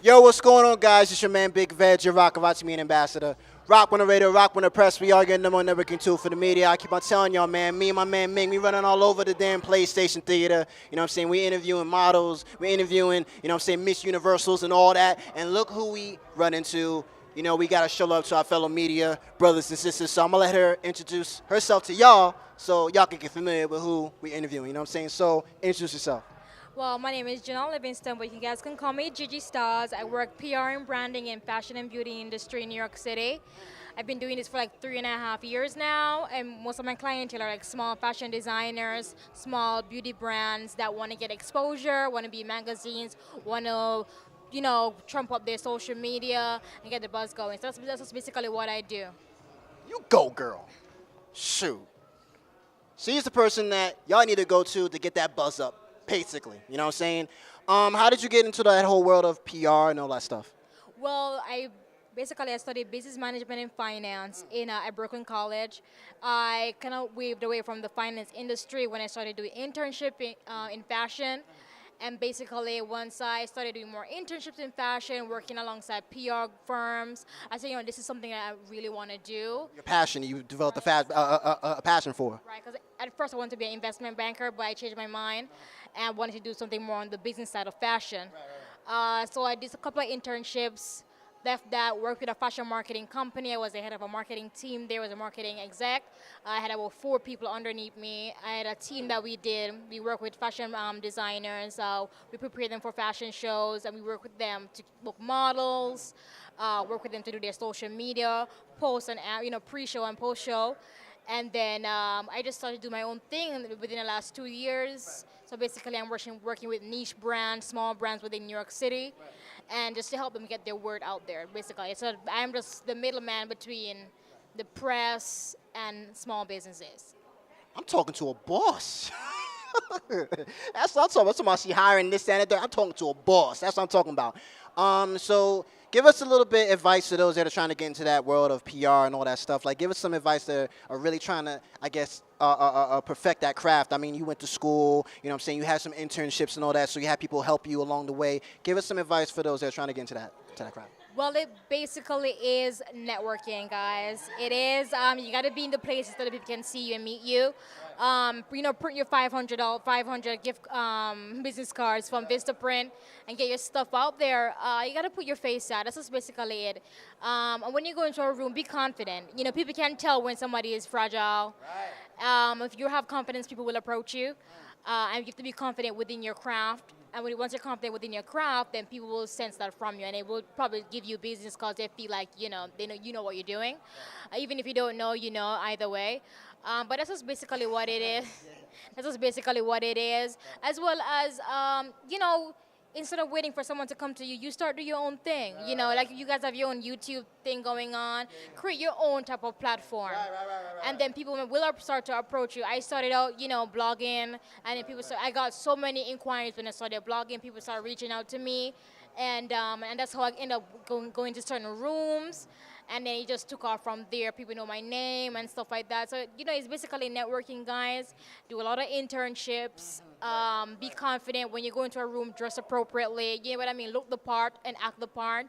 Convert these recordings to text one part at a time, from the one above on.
Yo, what's going on, guys? It's your man, Big Vegg, your Rocarazzi mean ambassador. Rock on the radio, rock on the press. We are getting number one networking tool for the media. I keep on telling y'all, man, me and my man Ming, we running all over the damn PlayStation Theater. You know what I'm saying? We interviewing models, we interviewing, you know what I'm saying, Miss Universals and all that. And look who we run into. You know, we got to show love to our fellow media brothers and sisters. So I'm going to let her introduce herself to y'all so y'all can get familiar with who we interviewing. You know what I'm saying? So introduce yourself. Well, my name is Janelle Livingston, but you guys can call me JiJi Stars. I work PR and branding in fashion and beauty industry in New York City. I've been doing this for like 3.5 years now, and most of my clientele are like small fashion designers, small beauty brands that want to get exposure, want to be in magazines, want to, trump up their social media and get the buzz going. So that's basically what I do. You go, girl. Shoot. She's the person that y'all need to go to get that buzz up. Basically, you know what I'm saying? How did you get into that whole world of PR and all that stuff? Well, I studied business management and finance at Brooklyn College. I kind of waved away from the finance industry when I started doing internship in fashion. And basically, once I started doing more internships in fashion, working alongside PR firms, I said, this is something that I really want to do. Your passion, you developed a passion for. Right, because at first I wanted to be an investment banker, but I changed my mind and wanted to do something more on the business side of fashion. So I did a couple of internships, left that, worked with a fashion marketing company. I was the head of a marketing team there, was a marketing exec. I had about 4 people underneath me. I had a team that we work with fashion designers. We prepare them for fashion shows, and we work with them to book models, work with them to do their social media, post and pre-show and post-show. And then I just started to do my own thing within the last 2 years. So basically, I'm working with niche brands, small brands within New York City, and just to help them get their word out there, basically. So I'm just the middleman between the press and small businesses. I'm talking to a boss. That's what I'm talking about. Somebody she hiring this, that, and that. I'm talking to a boss. That's what I'm talking about. So give us a little bit of advice to those that are trying to get into that world of PR and all that stuff. Like, give us some advice that are really trying to, I guess, perfect that craft. I mean, you went to school, you know what I'm saying? You had some internships and all that, so you had people help you along the way. Give us some advice for those that are trying to get into that craft. Well, it basically is networking, guys. It is, you got to be in the places that people can see you and meet you. Print your 500 gift business cards from Vistaprint and get your stuff out there. You got to put your face out. That's just basically it. And when you go into a room, be confident. People can tell when somebody is fragile. Right. If you have confidence, people will approach you. And you have to be confident within your craft. And once you're confident within your craft, then people will sense that from you, and they will probably give you business because they feel like they know what you're doing. Even if you don't know, either way. But that's just basically what it is. That's just basically what it is. As well as instead of waiting for someone to come to you, you start do your own thing. Like you guys have your own YouTube thing going on. Create your own type of platform. And then people will start to approach you. I started out, blogging, and then I got so many inquiries when I started blogging. People started reaching out to me, and that's how I ended up going to certain rooms. And then it just took off from there. People know my name and stuff like that. So, it's basically networking, guys. Do a lot of internships. Be confident when you go into a room, dress appropriately. You know what I mean? Look the part and act the part.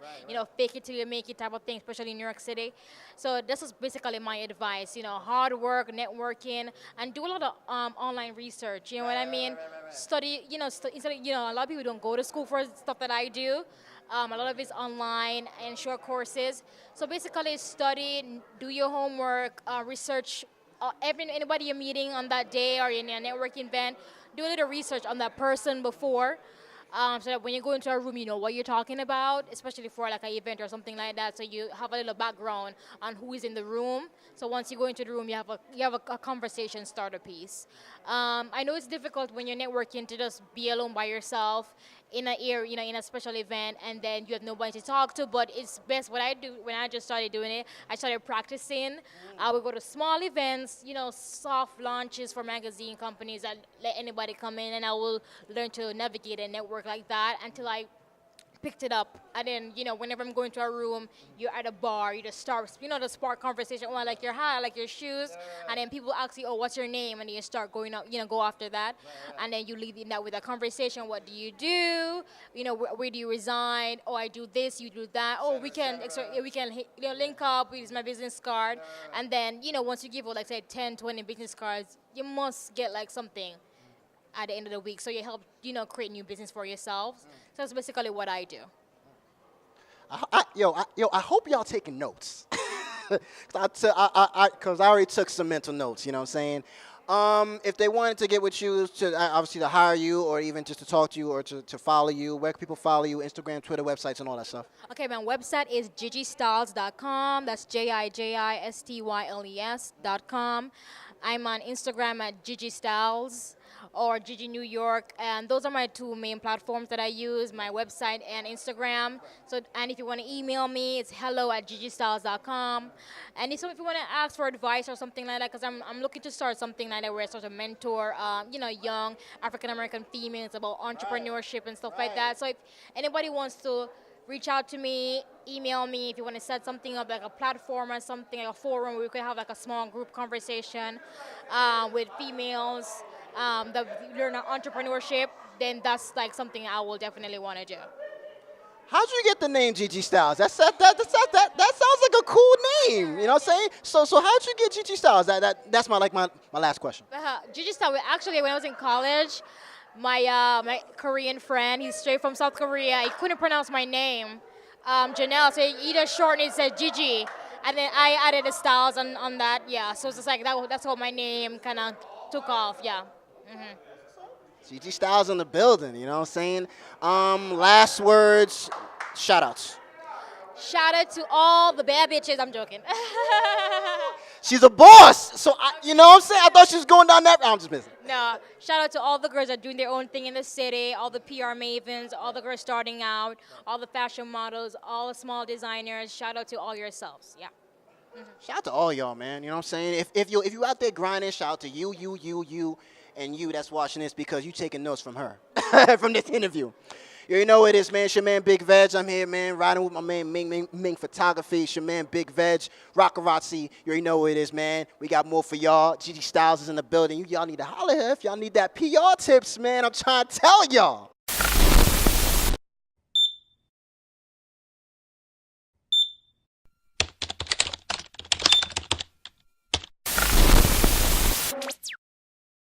Fake it till you make it type of thing, especially in New York City. So this is basically my advice. Hard work, networking, and do a lot of online research. You know what I mean? Study, instead of, a lot of people don't go to school for stuff that I do. A lot of it's online and short courses. So basically study, do your homework, research anybody you're meeting on that day or in a networking event, do a little research on that person before. So that when you go into a room, you know what you're talking about, especially for like an event or something like that. So you have a little background on who is in the room. So once you go into the room, you have a conversation starter piece. I know it's difficult when you're networking to just be alone by yourself in in a special event, and then you have nobody to talk to. But it's best what I do when I just started doing it. I started practicing. I would go to small events, soft launches for magazine companies that let anybody come in, and I will learn to navigate and network like that until I picked it up. And then, whenever I'm going to a room, you're at a bar, you just start, to spark conversation. Oh, I like your hat, I like your shoes. And then people ask you, oh, what's your name? And then you start going up, go after that. And then you lead in that with a conversation. What do you do? Where do you reside? Oh, I do this, you do that. Oh, we can link up. Here's my business card. And then, once you give, like, say, 10, 20 business cards, you must get, like, something at the end of the week. So you help, create new business for yourselves. So that's basically what I do. I hope y'all taking notes. Because I already took some mental notes, you know what I'm saying? If they wanted to get with you, obviously to hire you or even just to talk to you or to follow you, where can people follow you? Instagram, Twitter, websites, and all that stuff. Okay, my website is JiJiStyles.com. That's JiJiStyles.com. I'm on Instagram at JiJi Styles or JiJi New York, and those are my two main platforms that I use, my website and Instagram. And if you want to email me, it's hello@JiJiStyles.com. And if you want to ask for advice or something like that, because I'm looking to start something like that where I sort of mentor, young African-American females about entrepreneurship and stuff like that. So if anybody wants to reach out to me, email me if you want to set something up, like a platform or something, like a forum where we could have like a small group conversation with females that learn entrepreneurship, then that's like something I will definitely want to do. How'd you get the name JiJi Styles? That sounds like a cool name. You know what I'm saying? So how'd you get JiJi Styles? That's my last question. JiJi Styles, actually, when I was in college, my Korean friend, he's straight from South Korea, he couldn't pronounce my name, Janelle, so he just shortened it, said JiJi, and then I added the Styles on that, yeah, so it's just like, that's how my name kind of took off, yeah. JiJi Styles in the building, you know what I'm saying? Last words, shout outs. Shout out to all the bad bitches, I'm joking. She's a boss, so you know what I'm saying? I thought she was going down that route. I'm just missing. No, shout out to all the girls that are doing their own thing in the city, all the PR mavens, all the girls starting out, all the fashion models, all the small designers. Shout out to all yourselves, yeah. Shout out to all y'all, man. You know what I'm saying? If you out there grinding, shout out to you, and you that's watching this because you taking notes from her, from this interview. You know what it is, man. It's your man, Big Veg. I'm here, man, riding with my man, Ming Photography. It's your man, Big Veg. Rocarazzi. You already know what it is, man. We got more for y'all. JiJi Styles is in the building. Y'all need to holler here if y'all need that PR tips, man. I'm trying to tell y'all.